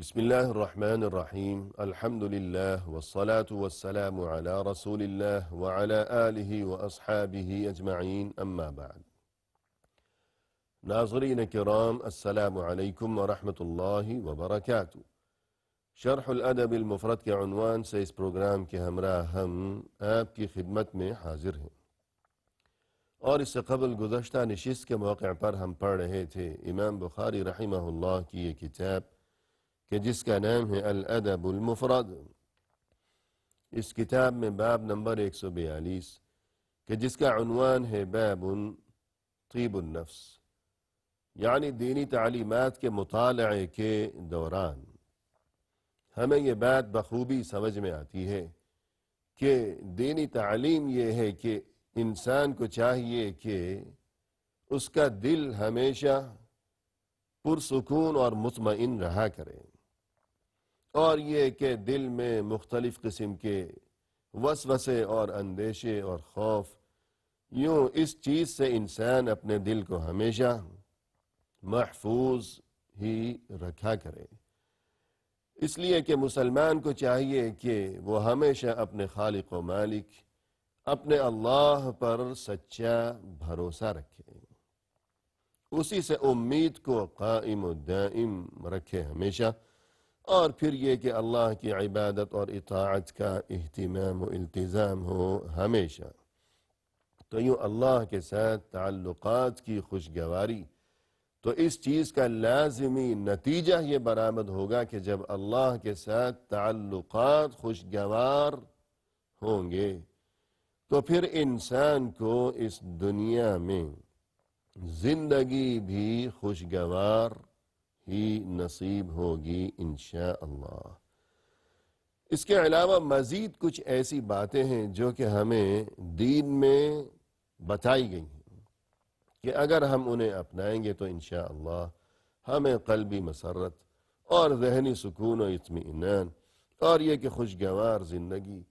بسم الله الرحمن الرحيم الحمد لله والصلاة والسلام على رسول الله وعلى آله وأصحابه أجمعين أما بعد ناظرین کرام السلام علیکم ورحمۃ اللہ وبرکاتہ۔ شرح الادب المفرد کے عنوان سے اس پروگرام کے ہمراہ ہم آپ کی خدمت میں حاضر ہیں، اور اس سے قبل گزشتہ نشست کے موقع پر ہم پڑھ رہے تھے امام بخاری رحمہ اللہ کی یہ کتاب کہ جس کا نام ہے الادب المفرد۔ اس کتاب میں باب نمبر 142 کہ جس کا عنوان ہے باب طیب النفس، یعنی دینی تعلیمات کے مطالعے کے دوران ہمیں یہ بات بخوبی سمجھ میں آتی ہے کہ دینی تعلیم یہ ہے کہ انسان کو چاہیے کہ اس کا دل ہمیشہ پرسکون اور مطمئن رہا کرے، اور یہ کہ دل میں مختلف قسم کے وسوسے اور اندیشے اور خوف، یوں اس چیز سے انسان اپنے دل کو ہمیشہ محفوظ ہی رکھا کرے۔ اس لیے کہ مسلمان کو چاہیے کہ وہ ہمیشہ اپنے خالق و مالک اپنے اللہ پر سچا بھروسہ رکھے، اسی سے امید کو قائم و دائم رکھے ہمیشہ، اور پھر یہ کہ اللہ کی عبادت اور اطاعت کا اہتمام و التزام ہو ہمیشہ۔ تو یوں اللہ کے ساتھ تعلقات کی خوشگواری، تو اس چیز کا لازمی نتیجہ یہ برآمد ہوگا کہ جب اللہ کے ساتھ تعلقات خوشگوار ہوں گے تو پھر انسان کو اس دنیا میں زندگی بھی خوشگوار ہی نصیب ہوگی انشاءاللہ۔ اس کے علاوہ مزید کچھ ایسی باتیں ہیں جو کہ ہمیں دین میں بتائی گئی ہیں کہ اگر ہم انہیں اپنائیں گے تو انشاءاللہ ہمیں قلبی مسرت اور ذہنی سکون و اطمینان، اور یہ کہ خوشگوار زندگی،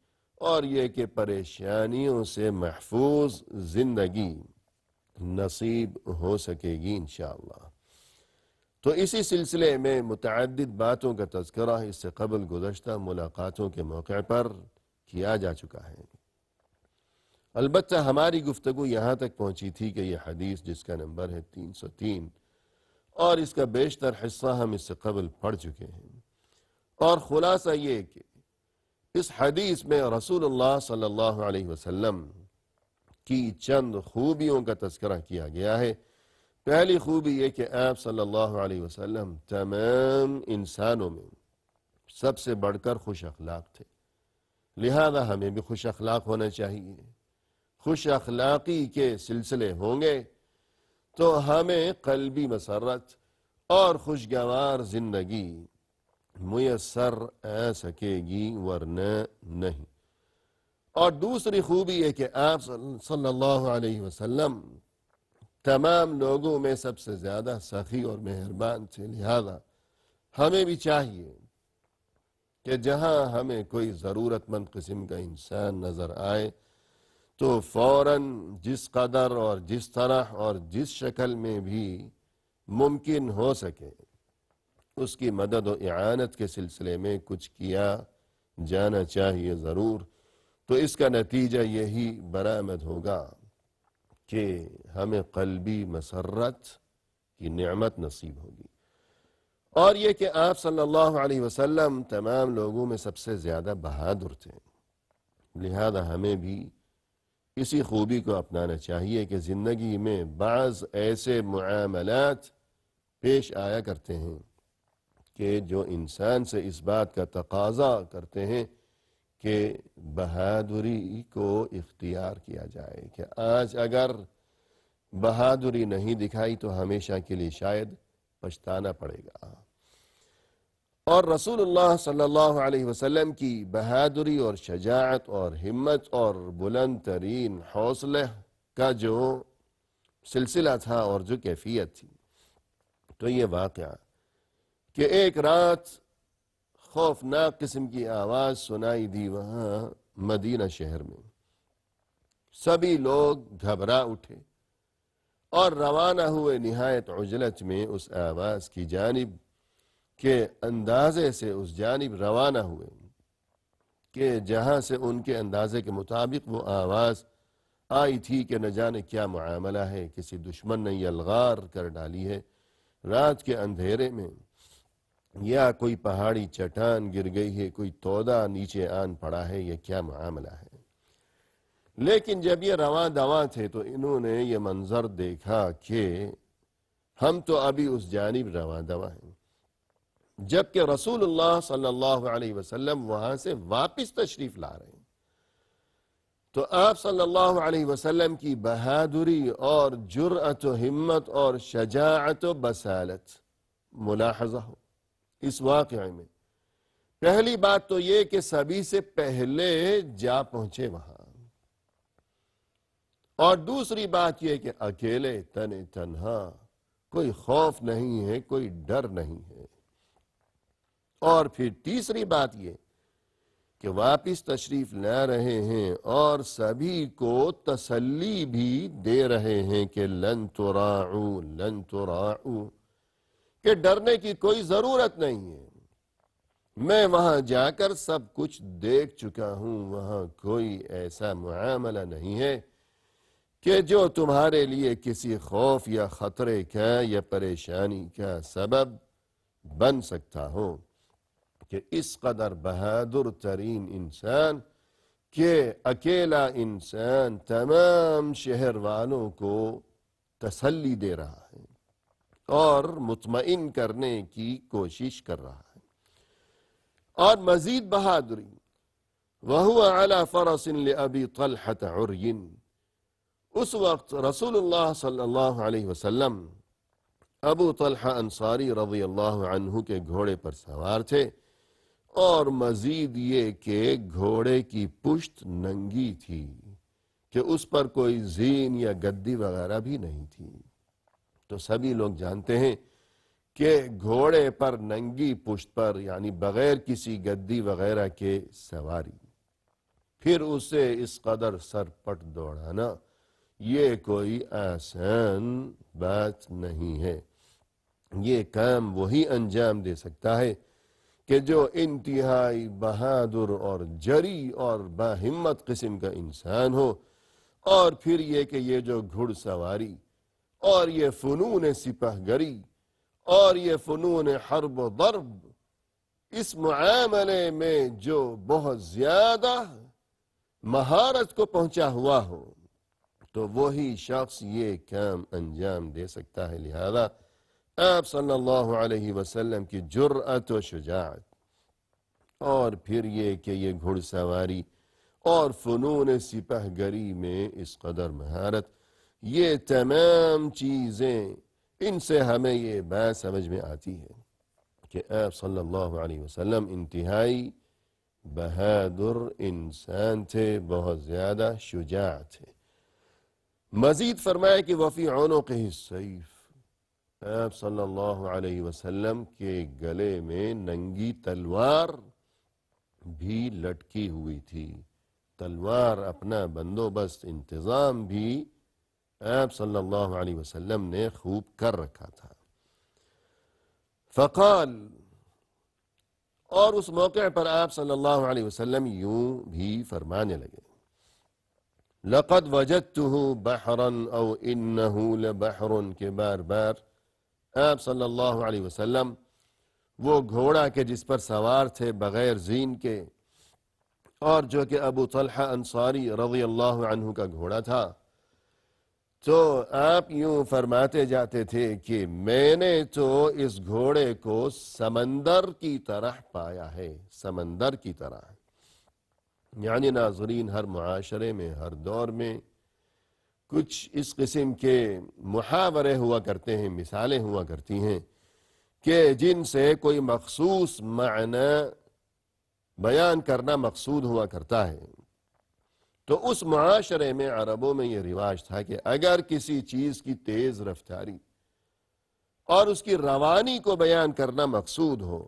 اور یہ کہ پریشانیوں سے محفوظ زندگی نصیب ہو سکے گی انشاءاللہ۔ تو اسی سلسلے میں متعدد باتوں کا تذکرہ اس سے قبل گزشتہ ملاقاتوں کے موقع پر کیا جا چکا ہے۔ البتہ ہماری گفتگو یہاں تک پہنچی تھی کہ یہ حدیث جس کا نمبر ہے 303، اور اس کا بیشتر حصہ ہم اس سے قبل پڑھ چکے ہیں، اور خلاصہ یہ کہ اس حدیث میں رسول اللہ صلی اللہ علیہ وسلم کی چند خوبیوں کا تذکرہ کیا گیا ہے۔ پہلی خوبی یہ کہ آپ صلی اللہ علیہ وسلم تمام انسانوں میں سب سے بڑھ کر خوش اخلاق تھے، لہذا ہمیں بھی خوش اخلاق ہونا چاہیے۔ خوش اخلاقی کے سلسلے ہوں گے تو ہمیں قلبی مسرت اور خوشگوار زندگی میسر آ سکے گی، ورنہ نہیں۔ اور دوسری خوبی یہ کہ آپ صلی اللہ علیہ وسلم تمام لوگوں میں سب سے زیادہ سخی اور مہربان تھے، لہذا ہمیں بھی چاہیے کہ جہاں ہمیں کوئی ضرورت مند قسم کا انسان نظر آئے تو فوراً جس قدر اور جس طرح اور جس شکل میں بھی ممکن ہو سکے اس کی مدد و اعانت کے سلسلے میں کچھ کیا جانا چاہیے ضرور۔ تو اس کا نتیجہ یہی برآمد ہوگا کہ ہمیں قلبی مسرت کی نعمت نصیب ہوگی، اور یہ کہ آپ صلی اللہ علیہ وسلم تمام لوگوں میں سب سے زیادہ بہادر تھے، لہذا ہمیں بھی اسی خوبی کو اپنانا چاہیے کہ زندگی میں بعض ایسے معاملات پیش آیا کرتے ہیں کہ جو انسان سے اس بات کا تقاضا کرتے ہیں کہ بہادری کو اختیار کیا جائے، کہ آج اگر بہادری نہیں دکھائی تو ہمیشہ کے لیے شاید پچھتانا پڑے گا۔ اور رسول اللہ صلی اللہ علیہ وسلم کی بہادری اور شجاعت اور ہمت اور بلند ترین حوصلہ کا جو سلسلہ تھا اور جو کیفیت تھی، تو یہ واقعہ کہ ایک رات خوفناک قسم کی آواز سنائی دی وہاں مدینہ شہر میں، سبھی لوگ گھبرا اٹھے اور روانہ ہوئے نہایت عجلت میں اس آواز کی جانب، کے اندازے سے اس جانب روانہ ہوئے کہ جہاں سے ان کے اندازے کے مطابق وہ آواز آئی تھی کہ نہ جانے کیا معاملہ ہے، کسی دشمن نے یلغار کر ڈالی ہے رات کے اندھیرے میں، یا کوئی پہاڑی چٹان گر گئی ہے، کوئی تودا نیچے آن پڑا ہے، یہ کیا معاملہ ہے۔ لیکن جب یہ رواں دواں تھے تو انہوں نے یہ منظر دیکھا کہ ہم تو ابھی اس جانب رواں دواں ہیں، جبکہ رسول اللہ صلی اللہ علیہ وسلم وہاں سے واپس تشریف لا رہے ہیں۔ تو آپ صلی اللہ علیہ وسلم کی بہادری اور جرأت و ہمت اور شجاعت و بصالت ملاحظہ ہو اس واقعے میں۔ پہلی بات تو یہ کہ سبھی سے پہلے جا پہنچے وہاں، اور دوسری بات یہ کہ اکیلے تنہا، کوئی خوف نہیں ہے، کوئی ڈر نہیں ہے، اور پھر تیسری بات یہ کہ واپس تشریف لا رہے ہیں اور سبھی کو تسلی بھی دے رہے ہیں کہ لن تراعوا لن تراعوا، کہ ڈرنے کی کوئی ضرورت نہیں ہے، میں وہاں جا کر سب کچھ دیکھ چکا ہوں، وہاں کوئی ایسا معاملہ نہیں ہے کہ جو تمہارے لیے کسی خوف یا خطرے کا یا پریشانی کا سبب بن سکتا ہو۔ کہ اس قدر بہادر ترین انسان کہ اکیلا انسان تمام شہر والوں کو تسلی دے رہا ہے اور مطمئن کرنے کی کوشش کر رہا ہے، اور مزید بہادری وَهُوَ عَلَى فَرَسٍ لِأَبِي طَلْحَةَ عُرْيٍ، اس وقت رسول اللہ صلی اللہ علیہ وسلم ابو طلحہ انصاری رضی اللہ عنہ کے گھوڑے پر سوار تھے، اور مزید یہ کہ گھوڑے کی پشت ننگی تھی کہ اس پر کوئی زین یا گدی وغیرہ بھی نہیں تھی۔ تو سبھی لوگ جانتے ہیں کہ گھوڑے پر ننگی پشت پر یعنی بغیر کسی گدی وغیرہ کے سواری، پھر اسے اس قدر سر پٹ دوڑانا، یہ کوئی آسان بات نہیں ہے۔ یہ کام وہی انجام دے سکتا ہے کہ جو انتہائی بہادر اور جری اور باہمت قسم کا انسان ہو، اور پھر یہ کہ یہ جو گھڑ سواری اور یہ فنون سپہ گری اور یہ فنون حرب و ضرب، اس معاملے میں جو بہت زیادہ مہارت کو پہنچا ہوا ہو، تو وہی شخص یہ کام انجام دے سکتا ہے۔ لہذا آپ صلی اللہ علیہ وسلم کی جرأت و شجاعت، اور پھر یہ کہ یہ گھڑ سواری اور فنون سپہ گری میں اس قدر مہارت، یہ تمام چیزیں ان سے ہمیں یہ بات سمجھ میں آتی ہے کہ آپ صلی اللہ علیہ وسلم انتہائی بہادر انسان تھے، بہت زیادہ شجاع تھے۔ مزید فرمایا کہ وفی عنقہ السیف، آپ صلی اللہ علیہ وسلم کے گلے میں ننگی تلوار بھی لٹکی ہوئی تھی، تلوار اپنا بندوبست انتظام بھی آپ صلی اللہ علیہ وسلم نے خوب کر رکھا تھا۔ فقال، اور اس موقع پر آپ صلی اللہ علیہ وسلم یوں بھی فرمانے لگے، لقد وجدته بحرا او انه لبحر، کے بار بار آپ صلی اللہ علیہ وسلم وہ گھوڑا کے جس پر سوار تھے بغیر زین کے، اور جو کہ ابو طلحہ انصاری رضی اللہ عنہ کا گھوڑا تھا، تو آپ یوں فرماتے جاتے تھے کہ میں نے تو اس گھوڑے کو سمندر کی طرح پایا ہے، سمندر کی طرح۔ یعنی ناظرین، ہر معاشرے میں ہر دور میں کچھ اس قسم کے محاورے ہوا کرتے ہیں، مثالیں ہوا کرتی ہیں کہ جن سے کوئی مخصوص معنی بیان کرنا مقصود ہوا کرتا ہے۔ تو اس معاشرے میں عربوں میں یہ رواج تھا کہ اگر کسی چیز کی تیز رفتاری اور اس کی روانی کو بیان کرنا مقصود ہو،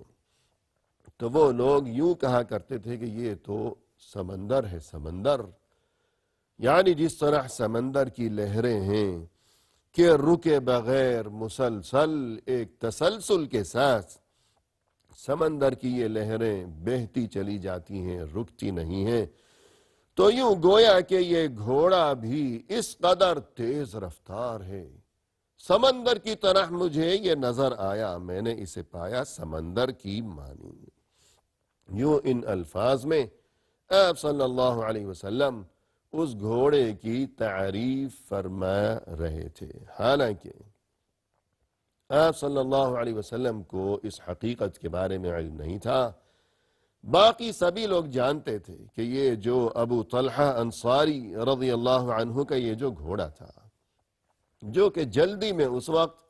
تو وہ لوگ یوں کہا کرتے تھے کہ یہ تو سمندر ہے، سمندر، یعنی جس طرح سمندر کی لہریں ہیں کہ رکے بغیر مسلسل ایک تسلسل کے ساتھ سمندر کی یہ لہریں بہتی چلی جاتی ہیں، رکتی نہیں ہیں، تو یوں گویا کہ یہ گھوڑا بھی اس قدر تیز رفتار ہے۔ سمندر کی طرح مجھے یہ نظر آیا، میں نے اسے پایا سمندر کی مانند۔ یوں ان الفاظ میں آپ صلی اللہ علیہ وسلم اس گھوڑے کی تعریف فرما رہے تھے۔ حالانکہ آپ صلی اللہ علیہ وسلم کو اس حقیقت کے بارے میں علم نہیں تھا، باقی سبھی لوگ جانتے تھے کہ یہ جو ابو طلحہ انصاری رضی اللہ عنہ کا یہ جو گھوڑا تھا، جو کہ جلدی میں اس وقت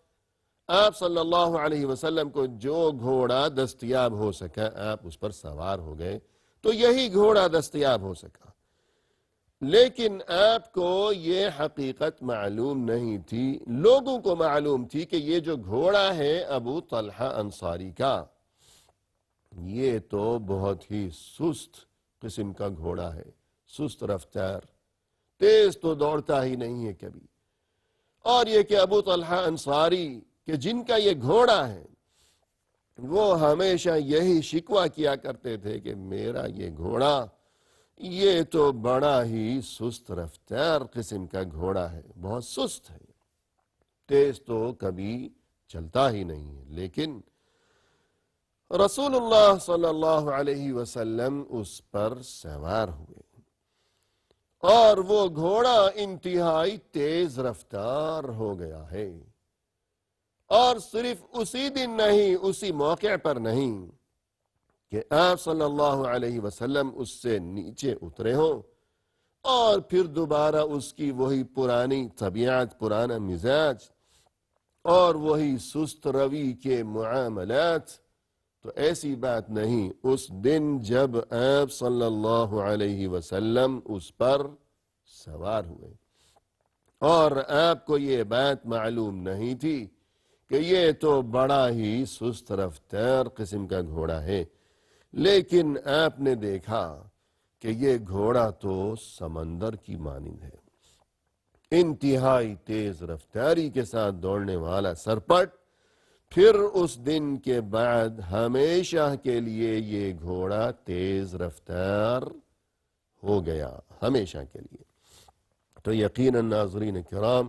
آپ صلی اللہ علیہ وسلم کو جو گھوڑا دستیاب ہو سکا آپ اس پر سوار ہو گئے، تو یہی گھوڑا دستیاب ہو سکا۔ لیکن آپ کو یہ حقیقت معلوم نہیں تھی، لوگوں کو معلوم تھی کہ یہ جو گھوڑا ہے ابو طلحہ انصاری کا، یہ تو بہت ہی سست قسم کا گھوڑا ہے، سست رفتار، تیز تو دوڑتا ہی نہیں ہے کبھی۔ اور یہ کہ ابو طلحہ انصاری کہ جن کا یہ گھوڑا ہے، وہ ہمیشہ یہی شکوہ کیا کرتے تھے کہ میرا یہ گھوڑا یہ تو بڑا ہی سست رفتار قسم کا گھوڑا ہے، بہت سست ہے، تیز تو کبھی چلتا ہی نہیں ہے۔ لیکن رسول اللہ صلی اللہ علیہ وسلم اس پر سوار ہوئے اور وہ گھوڑا انتہائی تیز رفتار ہو گیا ہے، اور صرف اسی دن نہیں، اسی موقع پر نہیں کہ آپ صلی اللہ علیہ وسلم اس سے نیچے اترے ہوں اور پھر دوبارہ اس کی وہی پرانی طبیعت، پرانا مزاج اور وہی سست روی کے معاملات، تو ایسی بات نہیں۔ اس دن جب آپ صلی اللہ علیہ وسلم اس پر سوار ہوئے اور آپ کو یہ بات معلوم نہیں تھی کہ یہ تو بڑا ہی سست رفتار قسم کا گھوڑا ہے، لیکن آپ نے دیکھا کہ یہ گھوڑا تو سمندر کی مانند ہے، انتہائی تیز رفتاری کے ساتھ دوڑنے والا سرپٹ۔ پھر اس دن کے بعد ہمیشہ کے لیے یہ گھوڑا تیز رفتار ہو گیا، ہمیشہ کے لیے۔ تو یقیناً ناظرین کرام،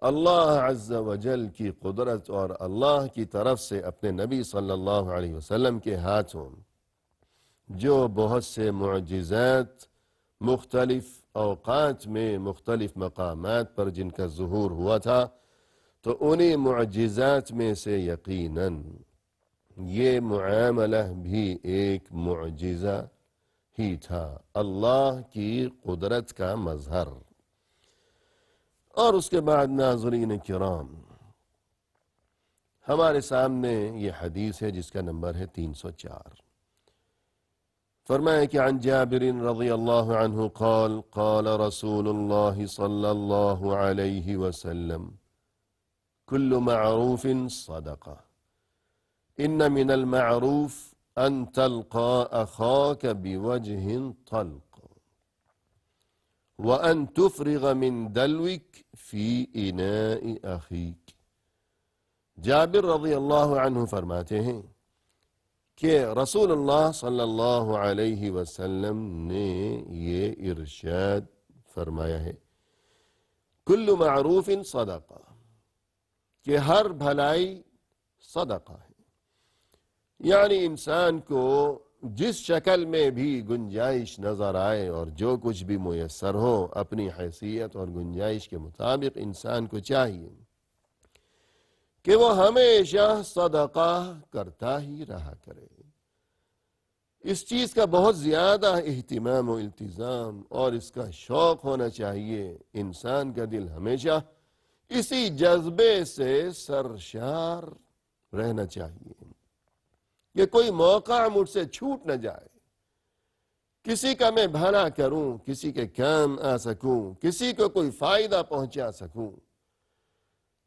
اللہ عز و جل کی قدرت اور اللہ کی طرف سے اپنے نبی صلی اللہ علیہ وسلم کے ہاتھوں جو بہت سے معجزات مختلف اوقات میں مختلف مقامات پر جن کا ظہور ہوا تھا، تو انہی معجزات میں سے یقیناً یہ معاملہ بھی ایک معجزہ ہی تھا، اللہ کی قدرت کا مظہر۔ اور اس کے بعد ناظرین کرام، ہمارے سامنے یہ حدیث ہے جس کا نمبر ہے 304۔ فرمایا کہ عن جابر رضی اللہ عنہ قال قال رسول اللہ صلی اللہ علیہ وسلم كل معروف صدقہ ان من المعروف ان تلقى اخاك بوجه طلق وان تفرغ من دلوك في اناء اخيك۔ جابر رضی اللہ عنہ فرماتے ہیں کہ رسول اللہ صلی اللہ علیہ وسلم نے یہ ارشاد فرمایا ہے، کل معروف صدقہ، کہ ہر بھلائی صدقہ ہے، یعنی انسان کو جس شکل میں بھی گنجائش نظر آئے اور جو کچھ بھی میسر ہو، اپنی حیثیت اور گنجائش کے مطابق انسان کو چاہیے کہ وہ ہمیشہ صدقہ کرتا ہی رہا کرے۔ اس چیز کا بہت زیادہ اہتمام و التزام اور اس کا شوق ہونا چاہیے، انسان کا دل ہمیشہ اسی جذبے سے سرشار رہنا چاہیے کہ کوئی موقع مجھ سے چھوٹ نہ جائے، کسی کا میں بھلا کروں، کسی کے کام آ سکوں، کسی کو کوئی فائدہ پہنچا سکوں۔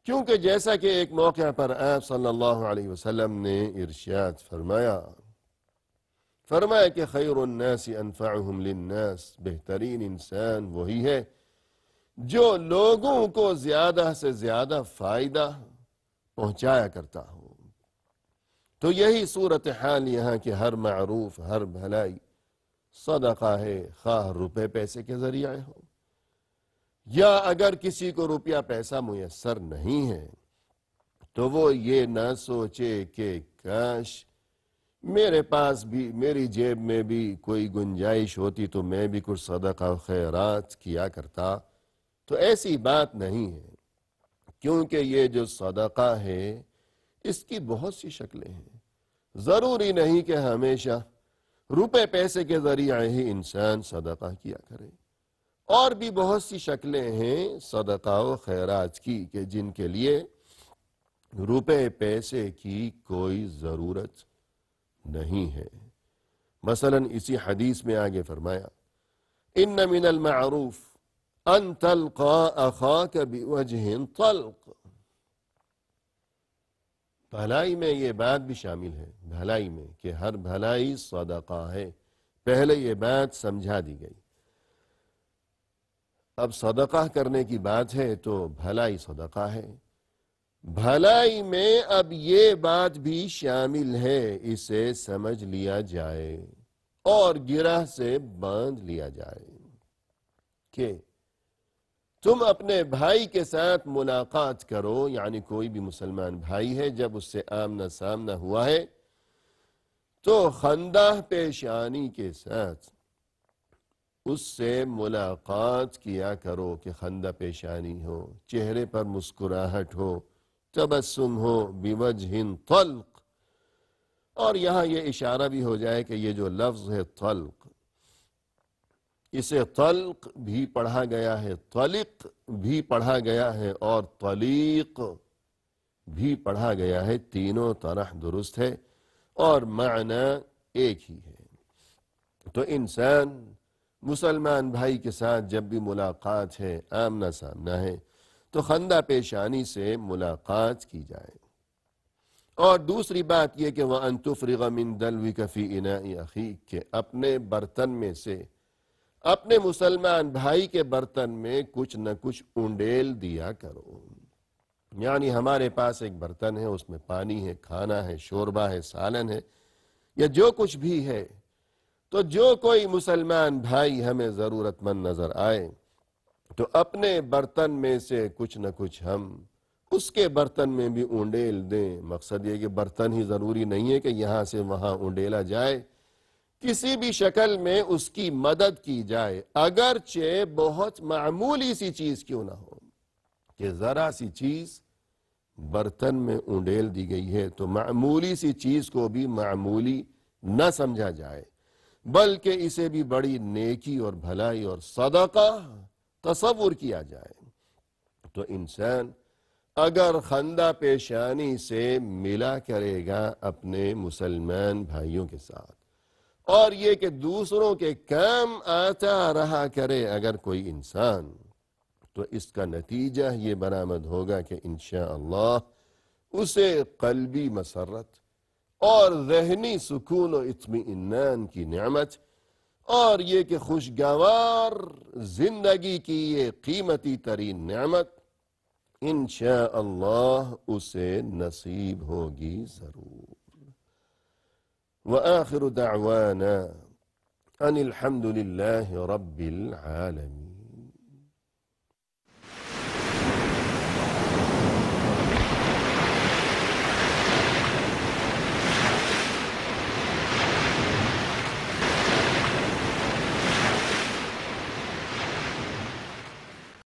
کیونکہ جیسا کہ ایک موقع پر آپ صلی اللہ علیہ وسلم نے ارشاد فرمایا کہ خیر الناس انفعهم للناس، بہترین انسان وہی ہے جو لوگوں کو زیادہ سے زیادہ فائدہ پہنچایا کرتا ہو۔ تو یہی صورتحال یہاں کہ ہر معروف، ہر بھلائی صدقہ ہے، خواہ روپے پیسے کے ذریعے ہو، یا اگر کسی کو روپیہ پیسہ میسر نہیں ہے تو وہ یہ نہ سوچے کہ کاش میرے پاس بھی، میری جیب میں بھی کوئی گنجائش ہوتی تو میں بھی کچھ صدقہ و خیرات کیا کرتا. تو ایسی بات نہیں ہے، کیونکہ یہ جو صدقہ ہے اس کی بہت سی شکلیں ہیں. ضروری نہیں کہ ہمیشہ روپے پیسے کے ذریعے ہی انسان صدقہ کیا کرے، اور بھی بہت سی شکلیں ہیں صدقہ و خیرات کی کہ جن کے لیے روپے پیسے کی کوئی ضرورت نہیں ہے. مثلا اسی حدیث میں آگے فرمایا ان من المعروف ان تلقى اخاك بوجه طلق. بھلائی میں یہ بات بھی شامل ہے، بھلائی میں کہ ہر بھلائی صدقہ ہے. پہلے یہ بات سمجھا دی گئی، اب صدقہ کرنے کی بات ہے تو بھلائی صدقہ ہے. بھلائی میں اب یہ بات بھی شامل ہے، اسے سمجھ لیا جائے اور گرہ سے باندھ لیا جائے کہ تم اپنے بھائی کے ساتھ ملاقات کرو، یعنی کوئی بھی مسلمان بھائی ہے جب اس سے آمنا سامنا ہوا ہے تو خندہ پیشانی کے ساتھ اس سے ملاقات کیا کرو کہ خندہ پیشانی ہو، چہرے پر مسکراہٹ ہو، تبسم ہو، بوجہ طلق. اور یہاں یہ اشارہ بھی ہو جائے کہ یہ جو لفظ ہے طلق، اسے طلق بھی پڑھا گیا ہے، طلق بھی پڑھا گیا ہے اور طلیق بھی پڑھا گیا ہے. تینوں طرح درست ہے اور معنی ایک ہی ہے. تو انسان مسلمان بھائی کے ساتھ جب بھی ملاقات ہے، آمنا سامنا ہے، تو خندہ پیشانی سے ملاقات کی جائے. اور دوسری بات یہ کہ وَأَن تُفْرِغَ مِن دَلْوِكَ فِي إِنَاءِ أَخِيكَ، کہ اپنے برتن میں سے، اپنے مسلمان بھائی کے برتن میں کچھ نہ کچھ اونڈیل دیا کرو. یعنی ہمارے پاس ایک برتن ہے، اس میں پانی ہے، کھانا ہے، شوربہ ہے، سالن ہے، یا جو کچھ بھی ہے، تو جو کوئی مسلمان بھائی ہمیں ضرورت مند نظر آئے تو اپنے برتن میں سے کچھ نہ کچھ ہم اس کے برتن میں بھی اونڈیل دیں. مقصد یہ کہ برتن ہی ضروری نہیں ہے کہ یہاں سے وہاں اونڈیلا جائے، کسی بھی شکل میں اس کی مدد کی جائے، اگرچہ بہت معمولی سی چیز کیوں نہ ہو. کہ ذرا سی چیز برتن میں اونڈیل دی گئی ہے تو معمولی سی چیز کو بھی معمولی نہ سمجھا جائے، بلکہ اسے بھی بڑی نیکی اور بھلائی اور صدقہ تصور کیا جائے. تو انسان اگر خندہ پیشانی سے ملا کرے گا اپنے مسلمان بھائیوں کے ساتھ، اور یہ کہ دوسروں کے کام آتا رہا کرے اگر کوئی انسان، تو اس کا نتیجہ یہ برآمد ہوگا کہ انشاءاللہ اسے قلبی مسرت اور ذہنی سکون و اطمئنان کی نعمت، اور یہ کہ خوشگوار زندگی کی یہ قیمتی ترین نعمت انشاءاللہ اسے نصیب ہوگی ضرور. وآخر دعوانا ان الحمد للہ رب العالمین.